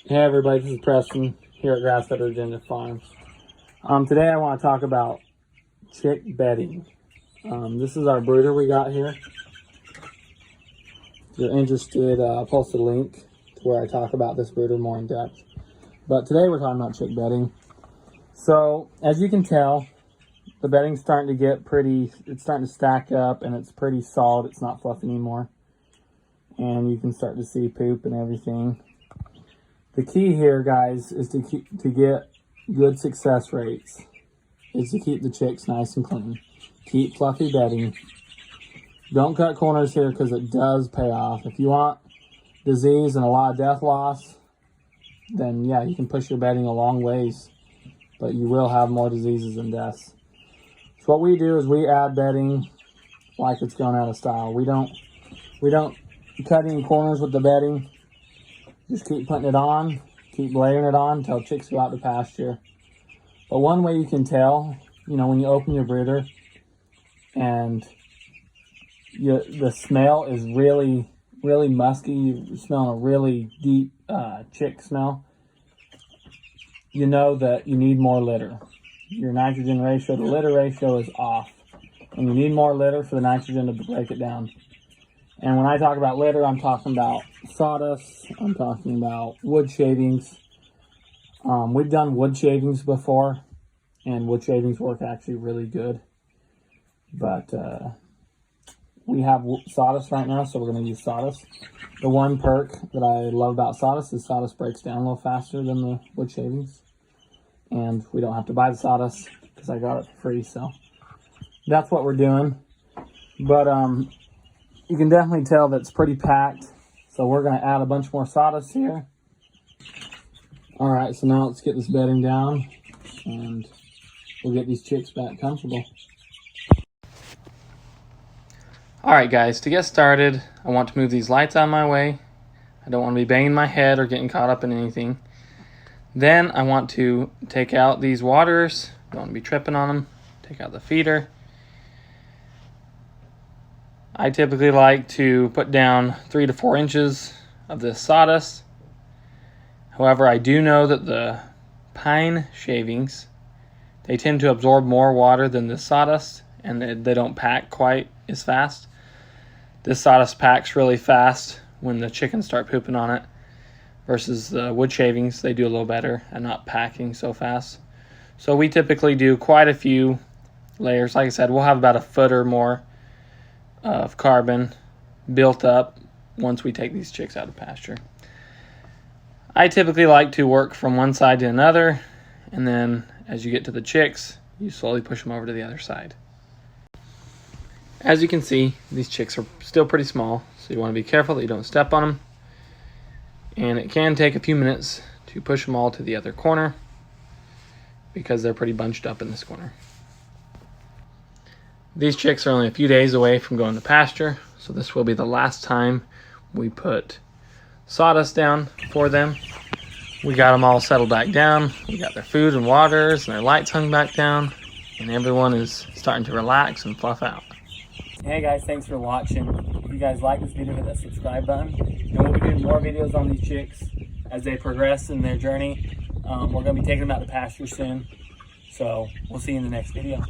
Hey everybody, this is Preston here at Grass-Fed Virginia Farms. Today I want to talk about chick bedding. This is our brooder we got here. If you're interested, I'll post a link to where I talk about this brooder more in depth. But today we're talking about chick bedding. So as you can tell, the bedding's starting to get it's starting to stack up and it's pretty solid. It's not fluffy anymore. And you can start to see poop and everything. The key here, guys, is to get good success rates, is to keep the chicks nice and clean. Keep fluffy bedding. Don't cut corners here because it does pay off. If you want disease and a lot of death loss, then yeah, you can push your bedding a long ways, but you will have more diseases and deaths. So what we do is we add bedding like it's going out of style. We don't cut any corners with the bedding. Just keep putting it on, keep layering it on until chicks go out to pasture. But one way you can tell, when you open your brooder and the smell is really, really musky, you're smelling a really deep chick smell, you know that you need more litter. Your nitrogen ratio to litter ratio is off. And you need more litter for the nitrogen to break it down. And when I talk about litter, I'm talking about sawdust, I'm talking about wood shavings. We've done wood shavings before, and wood shavings work actually really good. But we have sawdust right now, so we're going to use sawdust. The one perk that I love about sawdust is sawdust breaks down a little faster than the wood shavings. And we don't have to buy the sawdust because I got it for free, so that's what we're doing. But you can definitely tell that it's pretty packed. So we're going to add a bunch more sawdust here. All right, so now let's get this bedding down and we'll get these chicks back comfortable. All right, guys, to get started, I want to move these lights out of my way. I don't want to be banging my head or getting caught up in anything. Then I want to take out these waters. Don't want to be tripping on them. Take out the feeder. I typically like to put down 3 to 4 inches of this sawdust. However, I do know that the pine shavings, they tend to absorb more water than the sawdust, and they don't pack quite as fast. This sawdust packs really fast when the chickens start pooping on it, versus the wood shavings, they do a little better at not packing so fast. So we typically do quite a few layers. Like I said, we'll have about a foot or more of carbon built up once we take these chicks out of pasture. I typically like to work from one side to another, and then as you get to the chicks, you slowly push them over to the other side. As you can see, these chicks are still pretty small, so you want to be careful that you don't step on them. And it can take a few minutes to push them all to the other corner because they're pretty bunched up in this corner. These chicks are only a few days away from going to pasture, so this will be the last time we put sawdust down for them. We got them all settled back down. We got their food and waters and their lights hung back down, and everyone is starting to relax and fluff out. Hey guys, thanks for watching. If you guys like this video, hit that subscribe button. And we'll be doing more videos on these chicks as they progress in their journey. We're going to be taking them out to pasture soon. So we'll see you in the next video.